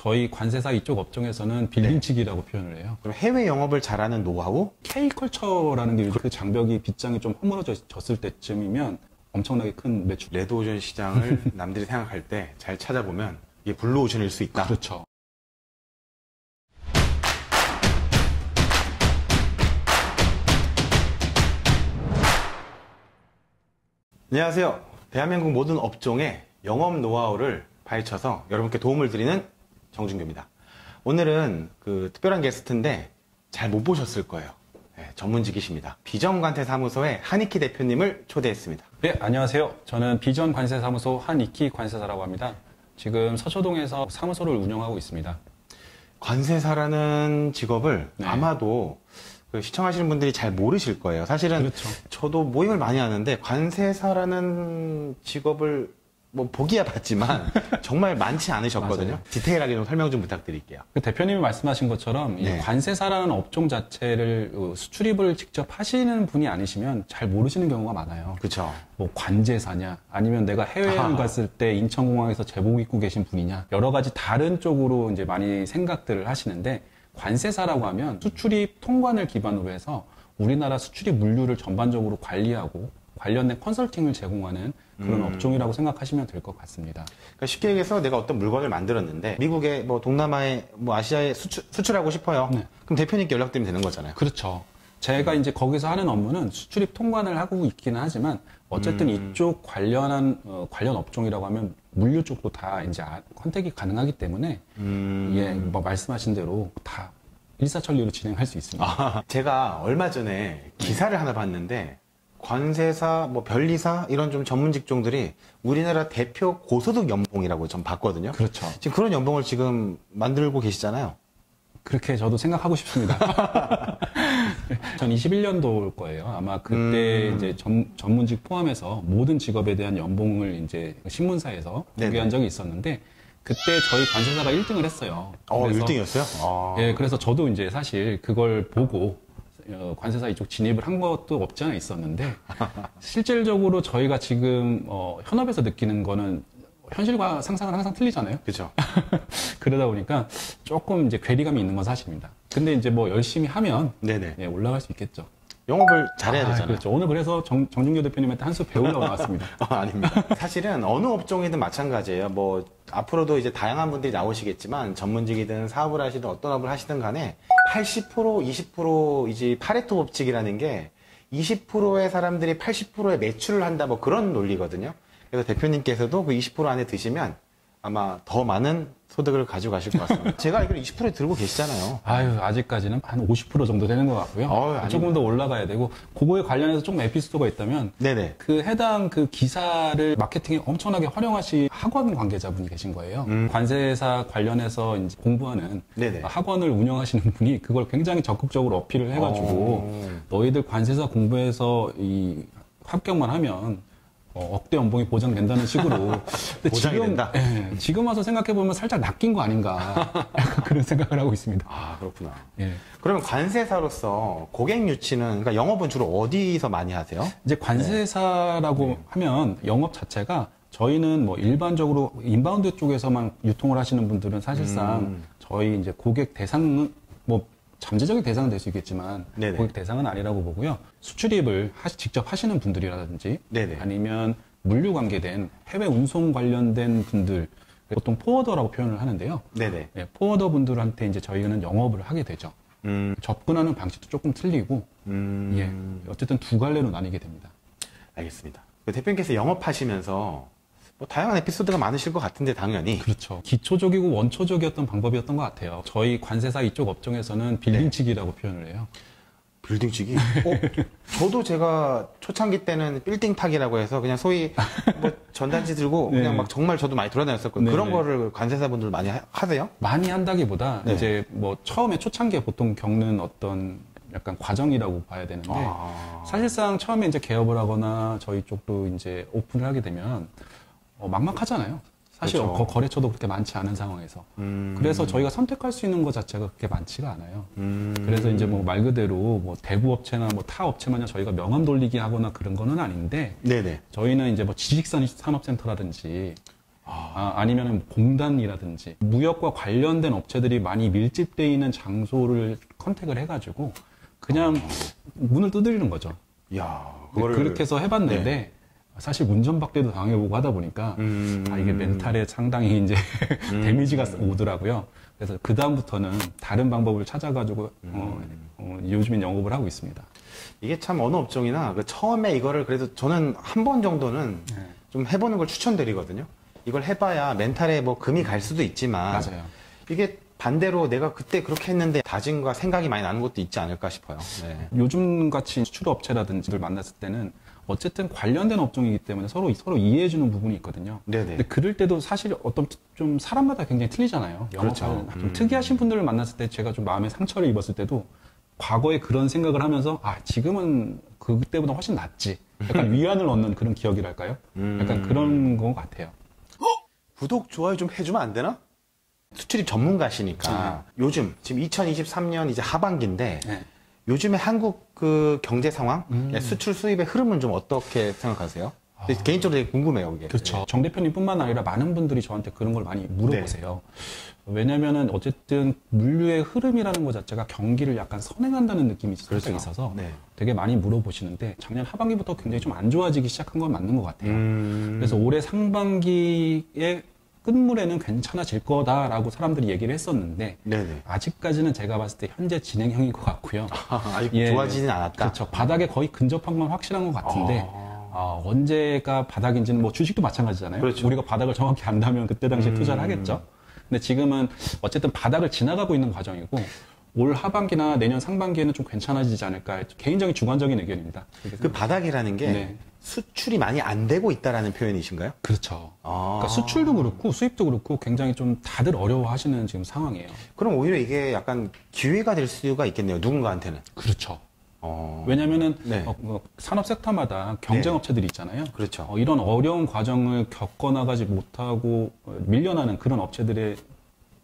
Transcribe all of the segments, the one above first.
저희 관세사 이쪽 업종에서는 빌딩치기라고 표현을 해요. 그럼 해외 영업을 잘하는 노하우? K컬처라는 게 그 장벽이 빗장이 좀 허물어졌을 때쯤이면 엄청나게 큰 매출. 레드오션 시장을 남들이 생각할 때 잘 찾아보면 이게 블루오션일 수 있다. 그렇죠. 안녕하세요. 대한민국 모든 업종의 영업 노하우를 파헤쳐서 여러분께 도움을 드리는 정준규입니다. 오늘은 그 특별한 게스트인데 잘 못 보셨을 거예요. 네, 전문직이십니다. 비전관세사무소의 한익희 대표님을 초대했습니다. 네, 안녕하세요. 저는 비전관세사무소 한익희 관세사라고 합니다. 지금 서초동에서 사무소를 운영하고 있습니다. 관세사라는 직업을 아마도 시청하시는 분들이 잘 모르실 거예요. 사실은 그렇죠. 저도 모임을 많이 하는데 관세사라는 직업을 뭐 보기야 봤지만 정말 많지 않으셨거든요. 맞아요. 디테일하게 좀 설명 좀 부탁드릴게요. 그 대표님이 말씀하신 것처럼 이 관세사라는 업종 자체를 수출입을 직접 하시는 분이 아니시면 잘 모르시는 경우가 많아요. 그렇죠. 뭐 관제사냐, 아니면 내가 해외여행 갔을 때 인천공항에서 제복 입고 계신 분이냐, 여러 가지 다른 쪽으로 이제 많이 생각들을 하시는데, 관세사라고 하면 수출입 통관을 기반으로 해서 우리나라 수출입 물류를 전반적으로 관리하고 관련된 컨설팅을 제공하는 그런 업종이라고 생각하시면 될 것 같습니다. 그러니까 쉽게 얘기해서 내가 어떤 물건을 만들었는데 미국에 뭐 동남아에 뭐 아시아에 수출하고 싶어요. 네. 그럼 대표님께 연락드리면 되는 거잖아요. 그렇죠. 제가 이제 거기서 하는 업무는 수출입 통관을 하고 있기는 하지만 어쨌든 이쪽 관련 업종이라고 하면 물류 쪽도 다 이제 컨택이 가능하기 때문에 예, 뭐 말씀하신 대로 다 일사천리로 진행할 수 있습니다. 제가 얼마 전에 기사를 하나 봤는데 관세사, 뭐 변리사 이런 좀 전문 직종들이 우리나라 대표 고소득 연봉이라고 전 봤거든요. 그렇죠. 지금 그런 연봉을 지금 만들고 계시잖아요. 그렇게 저도 생각하고 싶습니다. 전 21년도일 거예요. 아마 그때 이제 전문직 포함해서 모든 직업에 대한 연봉을 이제 신문사에서 공개한 적이 있었는데 그때 저희 관세사가 1등을 했어요. 1등이었어요? 예, 그래서 저도 이제 사실 그걸 보고 관세사 이쪽 진입을 한 것도 없지 않아 있었는데 실질적으로 저희가 지금 현업에서 느끼는 거는 현실과 상상은 항상 틀리잖아요. 그렇죠. 그러다 보니까 조금 이제 괴리감이 있는 건 사실입니다. 근데 이제 뭐 열심히 하면 예, 올라갈 수 있겠죠. 영업을 잘해야 되잖아요. 그렇죠. 오늘 그래서 정준규 대표님한테 한 수 배우려고 나왔습니다. 아닙니다. 사실은 어느 업종이든 마찬가지예요. 뭐 앞으로도 이제 다양한 분들이 나오시겠지만 전문직이든 사업을 하시든 어떤 업을 하시든 간에 80%, 20% 이제 파레토 법칙이라는 게 20%의 사람들이 80%의 매출을 한다 뭐 그런 논리거든요. 그래서 대표님께서도 그 20% 안에 드시면 아마 더 많은 소득을 가지고 가실 것 같습니다. 제가 알기로 20%에 들고 계시잖아요. 아직까지는 한 50% 정도 되는 것 같고요. 조금 더 올라가야 되고, 그거에 관련해서 조금 에피소드가 있다면, 그 해당 그 기사를 마케팅에 엄청나게 활용하신 학원 관계자분이 계신 거예요. 관세사 관련해서 이제 공부하는 학원을 운영하시는 분이 그걸 굉장히 적극적으로 어필을 해가지고, 너희들 관세사 공부해서 이 합격만 하면 억대 연봉이 보장된다는 식으로. 보장이 된다? 지금 와서 생각해보면 살짝 낚인 거 아닌가. 약간 그런 생각을 하고 있습니다. 그렇구나. 예. 그러면 관세사로서 고객 유치는, 그러니까 영업은 주로 어디서 많이 하세요? 이제 관세사라고 하면 영업 자체가 저희는 뭐 일반적으로 인바운드 쪽에서만 유통을 하시는 분들은 사실상 저희 이제 고객 대상은 뭐 잠재적인 대상은 될 수 있겠지만 고객 대상은 아니라고 보고요. 수출입을 직접 하시는 분들이라든지 아니면 물류 관계된 해외 운송 관련된 분들, 보통 포워더라고 표현을 하는데요. 예, 포워더 분들한테 이제 저희는 영업을 하게 되죠. 접근하는 방식도 조금 틀리고 예, 어쨌든 두 갈래로 나뉘게 됩니다. 알겠습니다. 대표님께서 영업하시면서 뭐 다양한 에피소드가 많으실 것 같은데 당연히. 그렇죠. 기초적이고 원초적이었던 방법이었던 것 같아요. 저희 관세사 이쪽 업종에서는 빌딩치기라고 표현을 해요. 빌딩치기? 저도 제가 초창기 때는 빌딩 타기라고 해서 그냥 소위 뭐 전단지 들고 그냥 막 정말 저도 많이 돌아다녔었거든요. 그런 거를 관세사분들 많이 하세요? 많이 한다기보다 이제 뭐 처음에 초창기에 보통 겪는 어떤 약간 과정이라고 봐야 되는데 사실상 처음에 이제 개업을 하거나 저희 쪽도 이제 오픈을 하게 되면 막막하잖아요. 사실 그렇죠. 거래처도 그렇게 많지 않은 상황에서. 그래서 저희가 선택할 수 있는 것 자체가 그렇게 많지가 않아요. 그래서 이제 뭐 말 그대로 뭐 대부 업체나 뭐 타 업체마냥 저희가 명함 돌리기 하거나 그런 거는 아닌데 저희는 이제 뭐 지식산 산업센터라든지 아니면 공단이라든지 무역과 관련된 업체들이 많이 밀집되어 있는 장소를 컨택을 해가지고 그냥 문을 두드리는 거죠. 야, 그렇게 해서 해봤는데 네. 사실 운전박대도 당해보고 하다 보니까 이게 멘탈에 상당히 이제 데미지가 오더라고요. 그래서 그 다음부터는 다른 방법을 찾아가지고 요즘엔 영업을 하고 있습니다. 이게 참 어느 업종이나 처음에 이거를 그래도 저는 한 번 정도는 좀 해보는 걸 추천드리거든요. 이걸 해봐야 멘탈에 뭐 금이 갈 수도 있지만 맞아요. 이게 반대로 내가 그때 그렇게 했는데 다짐과 생각이 많이 나는 것도 있지 않을까 싶어요. 네. 요즘 같이 수출 업체라든지를 만났을 때는 어쨌든 관련된 업종이기 때문에 서로 이해해주는 부분이 있거든요. 네네. 근데 그럴 때도 사실 어떤 좀 사람마다 굉장히 틀리잖아요. 그렇죠. 영업을 좀 특이하신 분들을 만났을 때 제가 좀 마음에 상처를 입었을 때도 과거에 그런 생각을 하면서 지금은 그때보다 훨씬 낫지. 약간 위안을 얻는 그런 기억이랄까요? 약간 그런 것 같아요. 구독, 좋아요 좀 해주면 안 되나? 수출입 전문가시니까 요즘 지금 2023년 이제 하반기인데 네. 요즘에 한국 그 경제 상황, 수출 수입의 흐름은 좀 어떻게 생각하세요? 개인적으로 되게 궁금해요, 그게. 그렇죠. 정 대표님뿐만 아니라 많은 분들이 저한테 그런 걸 많이 물어보세요. 왜냐면은 어쨌든 물류의 흐름이라는 것 자체가 경기를 약간 선행한다는 느낌이 살짝 있어서 네. 되게 많이 물어보시는데 작년 하반기부터 굉장히 좀 안 좋아지기 시작한 건 맞는 것 같아요. 그래서 올해 상반기에 끝물에는 괜찮아질 거다라고 사람들이 얘기를 했었는데 네네. 아직까지는 제가 봤을 때 현재 진행형인 것 같고요. 아직 좋아지진 않았다. 그렇죠. 바닥에 거의 근접한 건 확실한 것 같은데 언제가 바닥인지는 뭐 주식도 마찬가지잖아요. 그렇죠. 우리가 바닥을 정확히 안다면 그때 당시에 투자를 하겠죠. 근데 지금은 어쨌든 바닥을 지나가고 있는 과정이고 올 하반기나 내년 상반기에는 좀 괜찮아지지 않을까. 개인적인 주관적인 의견입니다. 그 바닥이라는 게 네. 수출이 많이 안 되고 있다라는 표현이신가요? 그렇죠. 그러니까 수출도 그렇고 수입도 그렇고 굉장히 좀 다들 어려워하시는 지금 상황이에요. 그럼 오히려 이게 약간 기회가 될 수가 있겠네요. 누군가한테는. 그렇죠. 왜냐면은 네. 산업 섹터마다 경쟁 업체들이 있잖아요. 그렇죠. 이런 어려운 과정을 겪어나가지 못하고 밀려나는 그런 업체들의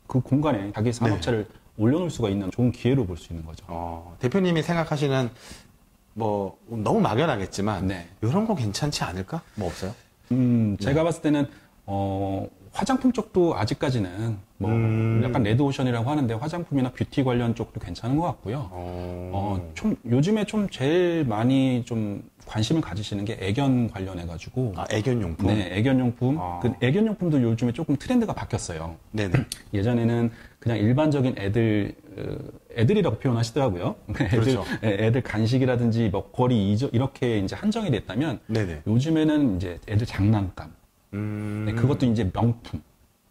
그 공간에 자기 산업체를 올려놓을 수가 있는 좋은 기회로 볼 수 있는 거죠. 대표님이 생각하시는 뭐 너무 막연하겠지만 네. 이런 거 괜찮지 않을까? 뭐 없어요? 제가 봤을 때는 화장품 쪽도 아직까지는 뭐 약간 레드오션이라고 하는데 화장품이나 뷰티 관련 쪽도 괜찮은 것 같고요. 좀 요즘에 좀 제일 많이 좀 관심을 가지시는 게 애견 관련해가지고. 애견용품? 네, 애견용품. 그 애견용품도 요즘에 조금 트렌드가 바뀌었어요. 네네. 예전에는 그냥 일반적인 애들이라고 표현하시더라고요. 그렇죠. 애들 간식이라든지 먹거리 이렇게 이제 한정이 됐다면 네네. 요즘에는 이제 애들 장난감. 네, 그것도 이제 명품.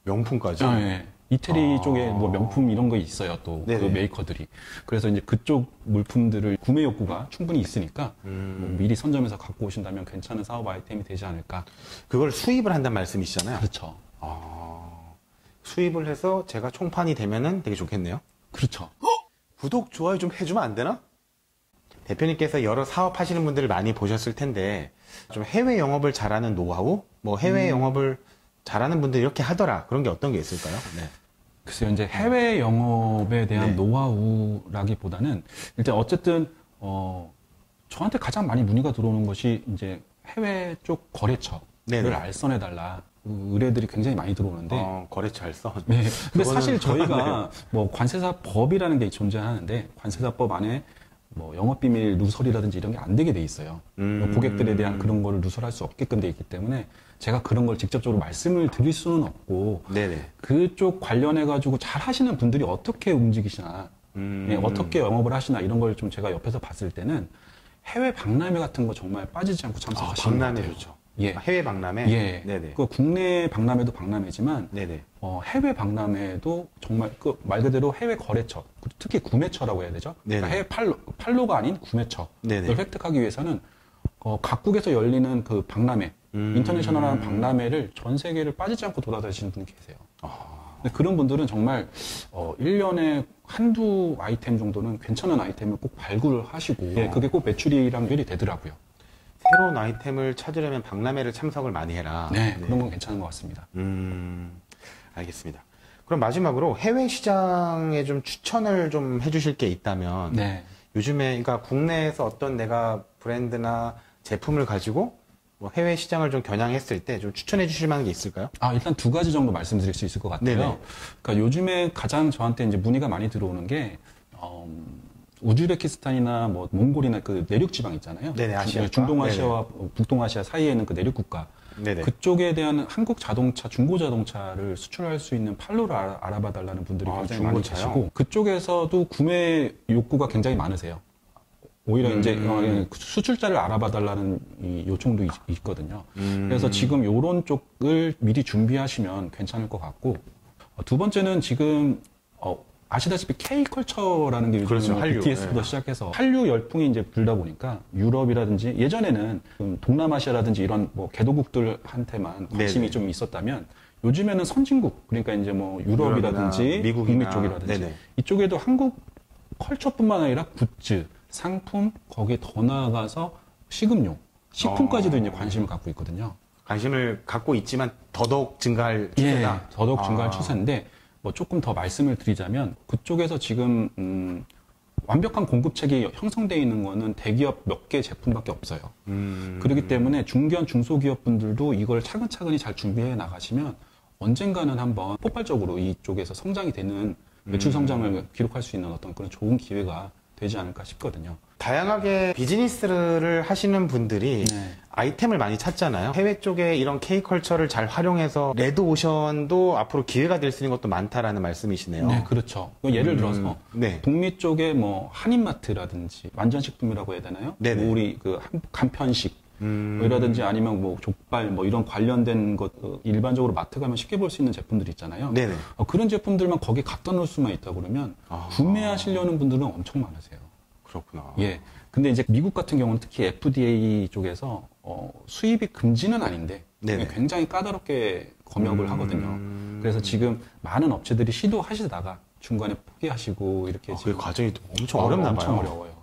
명품까지? 네. 이태리 쪽에 뭐 명품 이런 거 있어요. 또 그 네네. 메이커들이. 그래서 이제 그쪽 물품들을 구매 욕구가 충분히 있으니까 뭐 미리 선점해서 갖고 오신다면 괜찮은 사업 아이템이 되지 않을까. 그걸 수입을 한다는 말씀이시잖아요. 그렇죠. 수입을 해서 제가 총판이 되면은 되게 좋겠네요. 그렇죠. 구독, 좋아요 좀 해주면 안 되나? 대표님께서 여러 사업 하시는 분들을 많이 보셨을 텐데 좀 해외 영업을 잘하는 노하우? 뭐 해외 영업을 잘하는 분들이 이렇게 하더라. 그런 게 어떤 게 있을까요? 네. 글쎄요, 이제 해외 영업에 대한 네. 노하우라기보다는 일단 어쨌든 저한테 가장 많이 문의가 들어오는 것이 이제 해외 쪽 거래처를 네네. 알선해달라. 의뢰들이 굉장히 많이 들어오는데. 거래처 알선. 네. 근데 그거는- 사실 저희가 뭐 관세사법이라는 게 존재하는데 관세사법 안에 뭐 영업비밀 누설이라든지 이런 게 안 되게 돼 있어요. 고객들에 대한 그런 거를 누설할 수 없게끔 돼 있기 때문에 제가 그런 걸 직접적으로 말씀을 드릴 수는 없고 네네. 그쪽 관련해가지고 잘 하시는 분들이 어떻게 움직이시나, 예, 어떻게 영업을 하시나 이런 걸 좀 제가 옆에서 봤을 때는 해외 박람회 같은 거 정말 빠지지 않고 참석하시는 것 박람회 같아요. 좋죠. 예. 해외 박람회? 예. 네네. 그 국내 박람회도 박람회지만 네네. 해외 박람회도 정말 그 말 그대로 해외 거래처, 특히 구매처라고 해야 되죠. 그러니까 네네. 해외 팔로가 아닌 구매처를 네네. 획득하기 위해서는 각국에서 열리는 그 박람회, 인터내셔널한 박람회를 전 세계를 빠지지 않고 돌아다니시는 분이 계세요. 근데 그런 분들은 정말 1년에 한두 아이템 정도는 괜찮은 아이템을 꼭 발굴을 하시고 예, 그게 꼭 매출이랑 연결이 되더라고요. 새로운 아이템을 찾으려면 박람회를 참석을 많이 해라. 네, 그런 건 괜찮은 것 같습니다. 알겠습니다. 그럼 마지막으로 해외 시장에 좀 추천을 좀 해주실 게 있다면 네. 요즘에 그러니까 국내에서 어떤 내가 브랜드나 제품을 가지고 뭐 해외 시장을 좀 겨냥했을 때 좀 추천해 주실 만한 게 있을까요? 일단 두 가지 정도 말씀드릴 수 있을 것 같아요. 네네. 그러니까 요즘에 가장 저한테 이제 문의가 많이 들어오는 게, 우즈베키스탄이나 뭐 몽골이나 그 내륙 지방 있잖아요. 네네, 아시아. 중동아시아와 북동아시아 사이에 있는 그 내륙 국가. 네네. 그쪽에 대한 한국 자동차, 중고 자동차를 수출할 수 있는 판로를 알아봐 달라는 분들이 굉장히 많이 중고차요? 계시고, 그쪽에서도 구매 욕구가 굉장히 많으세요. 오히려 이제 수출자를 알아봐 달라는 이 요청도 있거든요. 그래서 지금 요런 쪽을 미리 준비하시면 괜찮을 것 같고, 두 번째는 지금 아시다시피 K컬처라는 게 요즘 그렇죠, 뭐 한류. BTS부터 네. 시작해서 한류 열풍이 이제 불다 보니까 유럽이라든지 예전에는 좀 동남아시아라든지 이런 뭐 개도국들한테만 관심이 네네. 좀 있었다면 요즘에는 선진국, 그러니까 이제 뭐 유럽이라든지 유럽이나 미국이나, 북미 쪽이라든지 네네. 이쪽에도 한국 컬처뿐만 아니라 굿즈, 상품, 거기에 더 나아가서 식음료, 식품까지도 이제 관심을 갖고 있거든요. 관심을 갖고 있지만 더더욱 증가할 예, 추세다. 더더욱 증가할 추세인데 뭐 조금 더 말씀을 드리자면 그쪽에서 지금 완벽한 공급책이 형성되어 있는 거는 대기업 몇 개 제품밖에 없어요. 그렇기 때문에 중견 중소기업 분들도 이걸 차근차근히 잘 준비해 나가시면 언젠가는 한번 폭발적으로 이쪽에서 성장이 되는 매출 성장을 기록할 수 있는 어떤 그런 좋은 기회가 되지 않을까 싶거든요. 다양하게 비즈니스를 하시는 분들이 네. 아이템을 많이 찾잖아요. 해외 쪽에 이런 K컬처를 잘 활용해서 레드오션도 앞으로 기회가 될 수 있는 것도 많다라는 말씀이시네요. 네, 그렇죠. 예를 들어서 네. 북미 쪽에 뭐 한인마트라든지 완전식품이라고 해야 되나요? 네네. 뭐 우리 그 간편식 뭐 이라든지 아니면 뭐 족발 뭐 이런 관련된 것 일반적으로 마트 가면 쉽게 볼 수 있는 제품들 있잖아요. 네네. 그런 제품들만 거기 갖다 놓을 수만 있다 그러면 구매하시려는 분들은 엄청 많으세요. 그렇구나. 예. 근데 이제 미국 같은 경우는 특히 FDA 쪽에서 수입이 금지는 아닌데 네네. 굉장히 까다롭게 검역을 하거든요. 그래서 지금 많은 업체들이 시도하시다가 중간에 포기하시고 이렇게 그 지금 과정이 엄청 어렵나 봐요. 엄청 어려워요.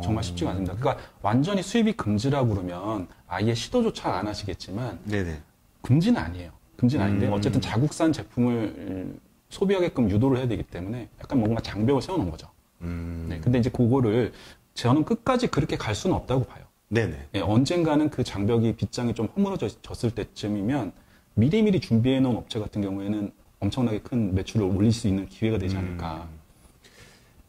정말 쉽지가 않습니다. 그러니까 완전히 수입이 금지라고 그러면 아예 시도조차 안 하시겠지만 네네. 금지는 아니에요. 금지는 아닌데 어쨌든 자국산 제품을 소비하게끔 유도를 해야 되기 때문에 약간 뭔가 장벽을 세워놓은 거죠. 네, 근데 이제 그거를 저는 끝까지 그렇게 갈 수는 없다고 봐요. 네네. 예, 언젠가는 그 장벽이 빗장이 좀 허물어졌을 때쯤이면 미리미리 준비해 놓은 업체 같은 경우에는 엄청나게 큰 매출을 올릴 수 있는 기회가 되지 않을까.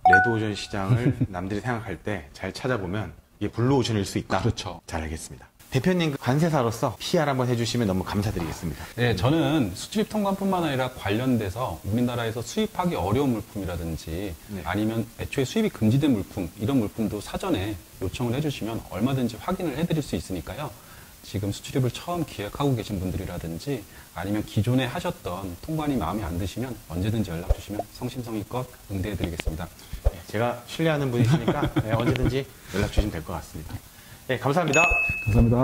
레드오션 시장을 남들이 생각할 때 잘 찾아보면 이게 블루오션일 수 있다. 그렇죠. 잘 알겠습니다. 대표님 관세사로서 PR 한번 해주시면 너무 감사드리겠습니다. 네, 저는 수출입 통관뿐만 아니라 관련돼서 우리나라에서 수입하기 어려운 물품이라든지 네. 아니면 애초에 수입이 금지된 물품, 이런 물품도 사전에 요청을 해주시면 얼마든지 확인을 해드릴 수 있으니까요. 지금 수출입을 처음 기획하고 계신 분들이라든지 아니면 기존에 하셨던 통관이 마음에 안 드시면 언제든지 연락 주시면 성심성의껏 응대해드리겠습니다. 네, 제가 신뢰하는 분이시니까 언제든지 연락 주시면 될 것 같습니다. 네, 감사합니다. 감사합니다.